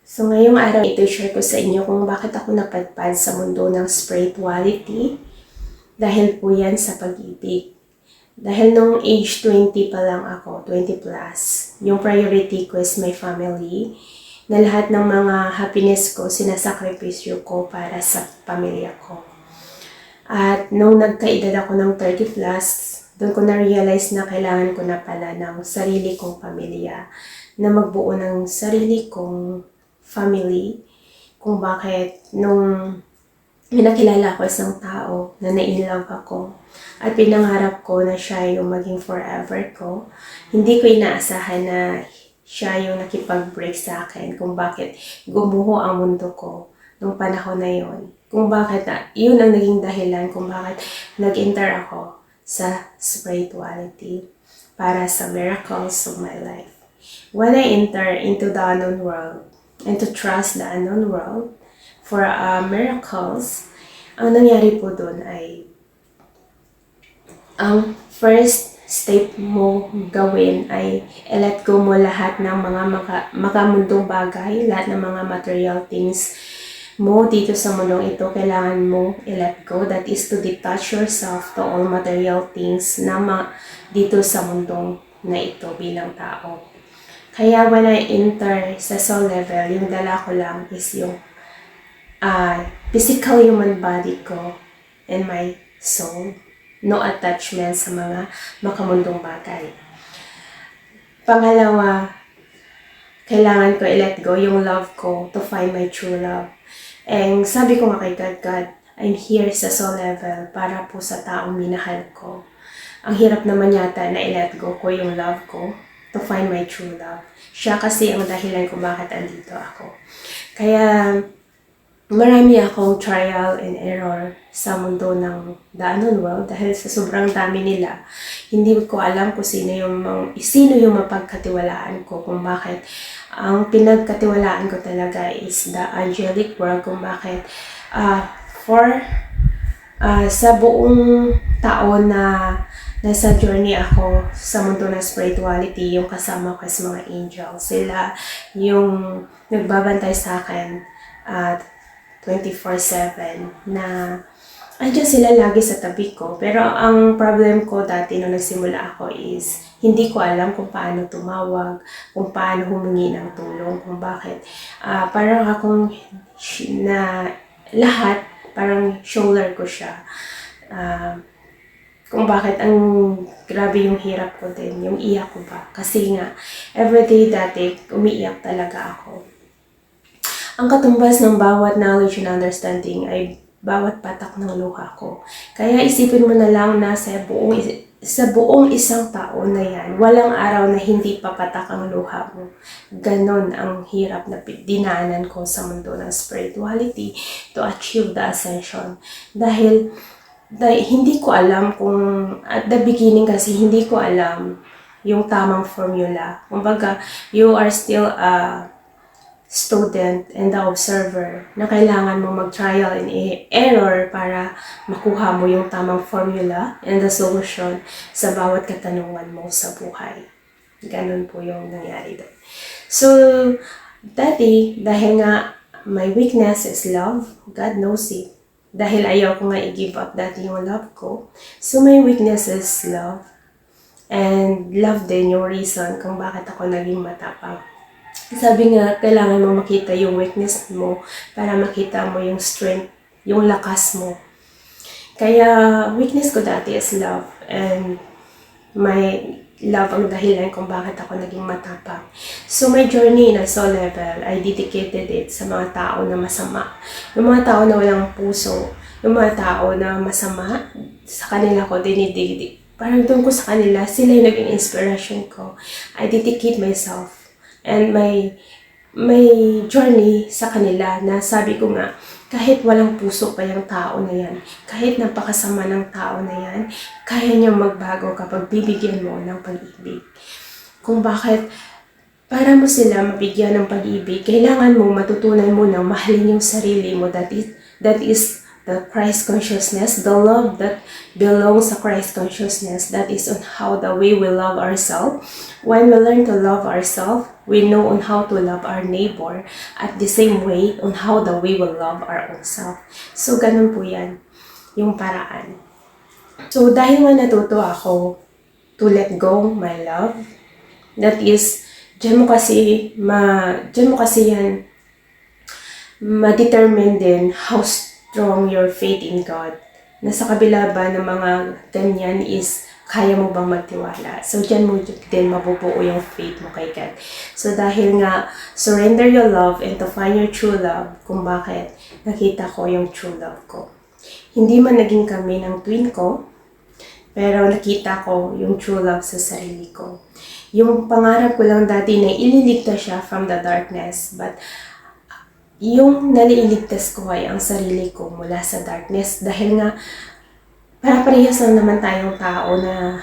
So ngayong araw ito, share ko sa inyo kung bakit ako napadpad sa mundo ng spirituality. Dahil po yan sa pag-ibig. Dahil nung age 20 pa lang ako, 20 plus, yung priority ko is my family. Na lahat ng mga happiness ko, sinasakripisyo ko para sa pamilya ko. At nung nagkaedad ako ng 30 plus, doon ko na-realize na kailangan ko na pala ng sarili kong pamilya. Na magbuo ng sarili kong family. Kung bakit nung nakilala ko isang tao na na-inlove ako at pinangarap ko na siya yung maging forever ko, hindi ko inaasahan na siya yung nakipag-break sa akin kung bakit gumuho ang mundo ko nung panahon na yun. Kung bakit yun ang naging dahilan kung bakit nag-enter ako sa spirituality para sa miracles of my life. When I enter into the unknown world and to trust the unknown world for miracles, ang nangyari po doon ay ang first step mo gawin ay i-let go mo lahat ng mga makamundong bagay, lahat ng mga material things mo dito sa mundong ito, kailangan mo i-let go. That is to detach yourself to all material things na dito sa mundong na ito bilang tao. Kaya when I enter sa soul level, yung dala ko lang is yung physical human body ko and my soul. No attachment sa mga makamundong bagay. Pangalawa, kailangan ko i-let go yung love ko to find my true love. And sabi ko nga kay God, I'm here sa soul level para po sa taong minahal ko. Ang hirap naman yata na i-let go ko yung love ko to find my true love. Siya kasi ang dahilan kung bakit andito ako. Kaya marami akong trial and error sa mundo ng the unknown world dahil sa sobrang dami nila. Hindi ko alam kung sino yung mapagkatiwalaan ko, kung bakit. Ang pinagkatiwalaan ko talaga is the angelic world, kung bakit sa buong taon na nasa journey ako sa mundo ng spirituality, yung kasama ko sa mga angels. Sila yung nagbabantay sa akin at 24/7 na andyan sila lagi sa tabi ko. Pero ang problem ko dati nung nagsimula ako is hindi ko alam kung paano tumawag, kung paano humingi ng tulong, kung bakit. Parang akong na lahat, parang shoulder ko siya. Kung bakit ang grabe yung hirap ko din, yung iyak ko ba. Kasi nga, everyday dati, umiiyak talaga ako. Ang katumbas ng bawat knowledge and understanding ay bawat patak ng luha ko. Kaya isipin mo na lang na sa buong isang taon na yan, walang araw na hindi papatak ang luha mo. Ganon ang hirap na dinaanan ko sa mundo ng spirituality to achieve the ascension. Dahil hindi ko alam kung, at the beginning kasi, hindi ko alam yung tamang formula. Kumbaga, you are still a student and the observer na kailangan mo mag-trial and error para makuha mo yung tamang formula and the solution sa bawat katanungan mo sa buhay. Ganun po yung nangyari doon. So, dati, dahil nga my weakness is love, God knows it. Dahil ayaw ko nga i-give up dati yung love ko. So, my weakness is love. And love din yung reason kung bakit ako naging matapang. Sabi nga, kailangan mo makita yung weakness mo para makita mo yung strength, yung lakas mo. Kaya, weakness ko dati is love. And my love ang dahilan kung bakit ako naging matapang. So, my journey na soul level, I dedicated it sa mga tao na masama. Yung mga tao na walang puso, yung mga tao na masama, sa kanila ko dinidig. Parang doon ko sa kanila, sila yung naging inspiration ko. I dedicate myself and my journey sa kanila na sabi ko nga, kahit walang puso pa yung tao na yan, kahit napakasama ng tao na yan, kaya niyang magbago kapag bibigyan mo ng pag-ibig. Kung bakit, para mo sila mabigyan ng pag-ibig, kailangan mo matutunan mo na mahalin yung sarili mo. That is the Christ consciousness, the love that belongs sa Christ consciousness. That is on how the way we love ourselves. When we learn to love ourselves, We know on how to love our neighbor at the same way on how we will love our own self. So, ganun po yan, yung paraan. So, dahil nga natuto ako to let go my love, that is, dyan mo kasi yan, ma-determine din how strong your faith in God. Nasa kabila ba ng mga ganyan is, kaya mo bang magtiwala? So, dyan mo din mabubuo yung faith mo kay God. So, dahil nga, surrender your love and to find your true love, kung bakit nakita ko yung true love ko. Hindi man naging kami ng twin ko, pero nakita ko yung true love sa sarili ko. Yung pangarap ko lang dati na ililigtas siya from the darkness, but yung naliligtas ko ay ang sarili ko mula sa darkness dahil nga para-parehas lang naman tayong tao na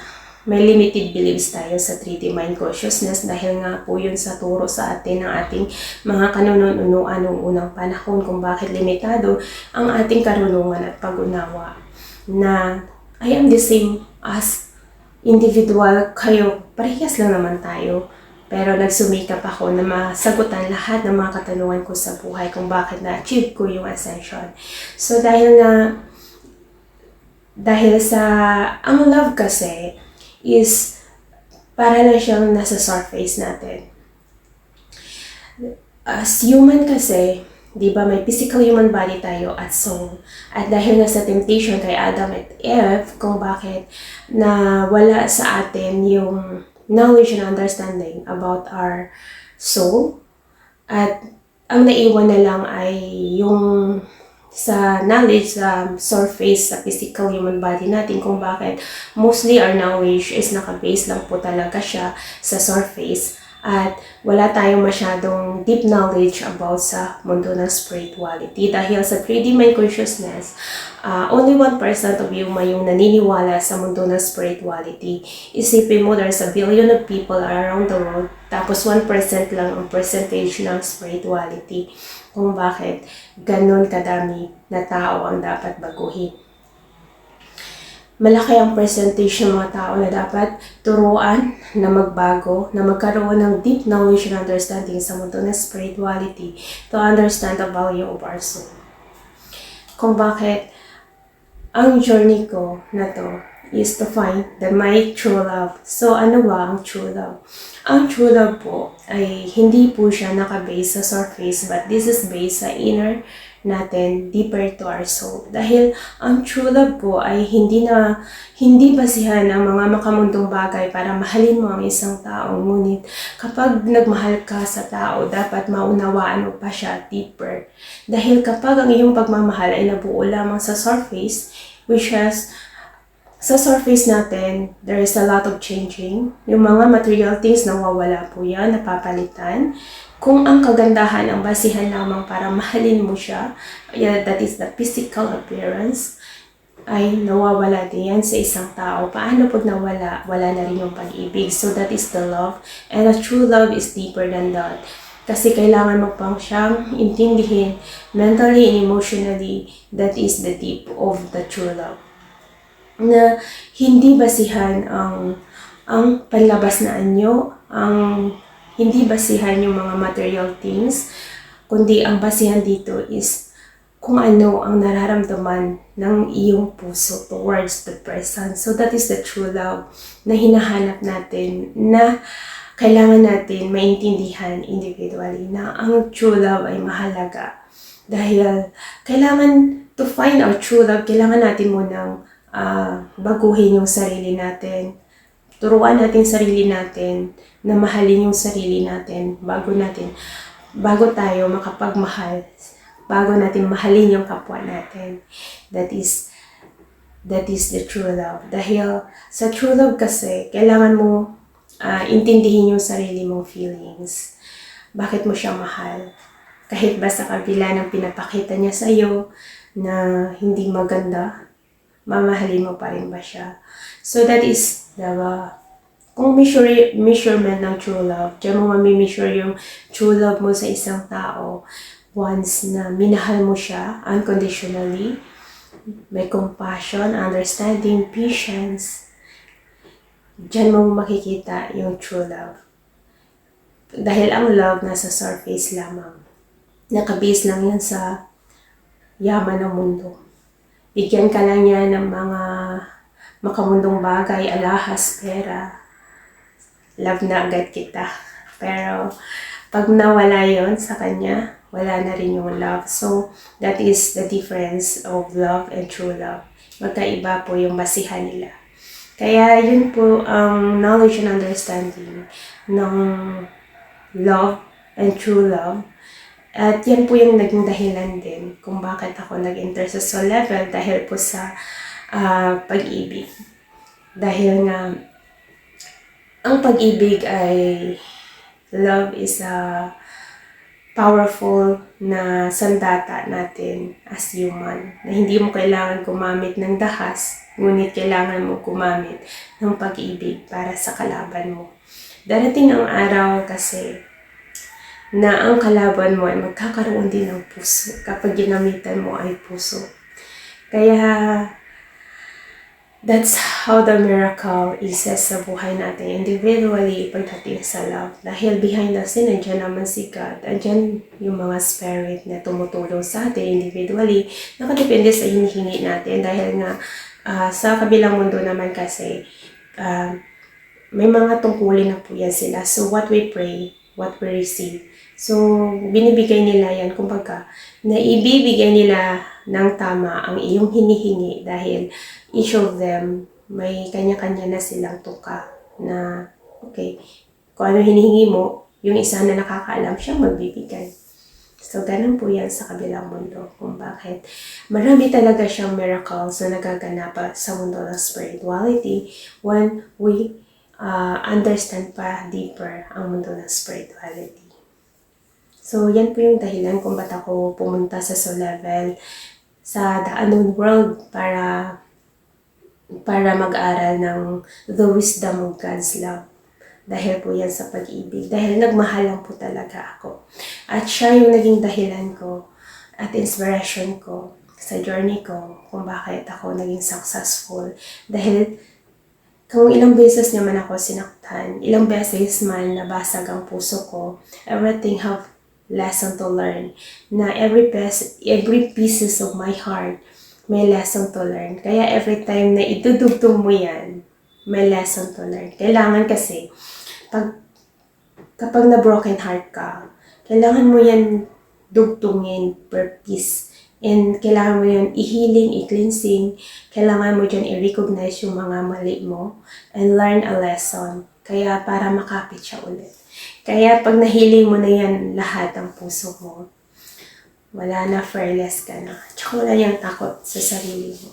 may limited beliefs tayo sa 3D mind consciousness dahil nga po yun sa turo sa atin ng ating mga kanununuan noong unang panahon kung bakit limitado ang ating karunungan at pag-unawa na I am the same as individual, kayo, parehas lang naman tayo. Pero nagsumikap ako na masagutan lahat ng mga katanungan ko sa buhay kung bakit na-achieve ko yung ascension. So dahil sa, ang love kasi is para lang siyang nasa surface natin. As human kasi, di ba may physical human body tayo at soul. At dahil nga sa temptation kay Adam at Eve, kung bakit na wala sa atin yung knowledge and understanding about our soul. At ang naiwan na lang ay yung sa knowledge sa surface, sa physical human body natin kung bakit mostly our knowledge is naka-base lang po talaga siya sa surface at wala tayong masyadong deep knowledge about sa mundo ng spirituality dahil sa 3D mind consciousness, only 1% of you yung naniniwala sa mundo ng spirituality. Isipin mo, there's a billion of people around the world tapos 1% lang ang percentage ng spirituality kung bakit ganun kadami na tao ang dapat baguhin. Malaki ang percentage ng mga tao na dapat turuan na magbago, na magkaroon ng deep knowledge and understanding sa mundo ng spirituality to understand the value of our soul. Kung bakit ang journey ko na to is to find my true love. So, ano ba ang true love? Ang true love po ay hindi po siya nakabase sa surface, but this is based sa inner natin, deeper to our soul. Dahil ang true love po ay hindi basihan ang mga makamundong bagay para mahalin mo ang isang tao. Ngunit kapag nagmahal ka sa tao, dapat maunawaan mo pa siya deeper. Dahil kapag ang iyong pagmamahal ay nabuo lamang sa surface, which has sa surface natin, there is a lot of changing. Yung mga material things nawawala po yan, napapalitan. Kung ang kagandahan ang basihan lamang para mahalin mo siya, that is the physical appearance, ay nawawala din yan sa isang tao. Paano pag nawala? Wala na rin yung pag-ibig. So that is the love. And a true love is deeper than that. Kasi kailangan mo pang siyang intindihin mentally and emotionally. That is the deep of the true love. Na hindi basihan ang panlabas na anyo, hindi basihan yung mga material things, kundi ang basihan dito is kung ano ang nararamdaman ng iyong puso towards the person. So that is the true love na hinahanap natin, na kailangan natin maintindihan individually na ang true love ay mahalaga. Dahil kailangan to find our true love, kailangan natin munang baguhin yung sarili natin. Turuan natin sarili natin na mahalin yung sarili natin bago tayo makapagmahal, bago natin mahalin yung kapwa natin. That is the true love. Dahil sa true love kasi, kailangan mo intindihin yung sarili mong feelings. Bakit mo siya mahal? Kahit ba sa kabila ng pinapakita niya sa'yo na hindi maganda, mamahalin mo pa rin ba siya? So that is kung measurement ng true love, diyan mo mami-measure yung true love mo sa isang tao once na minahal mo siya unconditionally, may compassion, understanding, patience. Diyan mo makikita yung true love. Dahil ang love nasa surface lamang. Nakabase lang yan sa yaman ng mundo. Bigyan ka lang yan ng mga makamundong bagay, alahas, pera. Love na agad kita. Pero pag nawala yon sa kanya, wala na rin yung love. So, that is the difference of love and true love. Magkaiba po yung basihan nila. Kaya yun po ang knowledge and understanding ng love and true love. At yan po yung naging dahilan din kung bakit ako nag-enter sa soul level dahil po sa pag-ibig. Dahil nga, ang pag-ibig ay, love is a powerful na sandata natin as human. Na hindi mo kailangan gumamit ng dahas, ngunit kailangan mo gumamit ng pag-ibig para sa kalaban mo. Darating ang araw kasi na ang kalaban mo ay magkakaroon din ng puso kapag ginamitan mo ay puso. Kaya, that's how the miracle is sa buhay natin individually pagdating sa love. Dahil behind the scene, andyan naman si God. Andyan yung mga spirit na tumutulong sa atin individually. Nakadepende sa hinihingi natin dahil nga sa kabilang mundo naman kasi may mga tungkulin na po yan sila. So what we pray, what we receive. So, binibigay nila yan, kumbaga, naibibigay nila ng tama ang iyong hinihingi dahil each of them may kanya-kanya na silang tuka na, okay, kung ano hinihingi mo, yung isa na nakakaalam siyang magbibigay. So, ganun po yan sa kabilang mundo kung bakit marami talaga siyang miracles na nagaganap sa mundo ng spirituality when we understand pa deeper ang mundo ng spirituality. So, yan po yung dahilan kung ba't ako pumunta sa soul level sa The Unknown World para mag-aral ng the wisdom of God's love. Dahil po yan sa pag-ibig. Dahil nagmahal lang po talaga ako. At siya yung naging dahilan ko at inspiration ko sa journey ko kung bakit ako naging successful. Dahil kung ilang beses naman ako sinaktan, ilang beses man nabasag ang puso ko, everything have lesson to learn. Na every pieces of my heart may lesson to learn. Kaya every time na idudugtong mo yan, may lesson to learn. Kailangan kasi, kapag na broken heart ka, kailangan mo yan dugtungin per piece. And kailangan mo yan i-healing, i-cleansing. Kailangan mo dyan i-recognize yung mga mali mo and learn a lesson. Kaya para makapit siya ulit. Kaya pag nahiling mo na yan lahat ang puso mo, wala na, fearless ka na. Tsaka wala niyang takot sa sarili mo.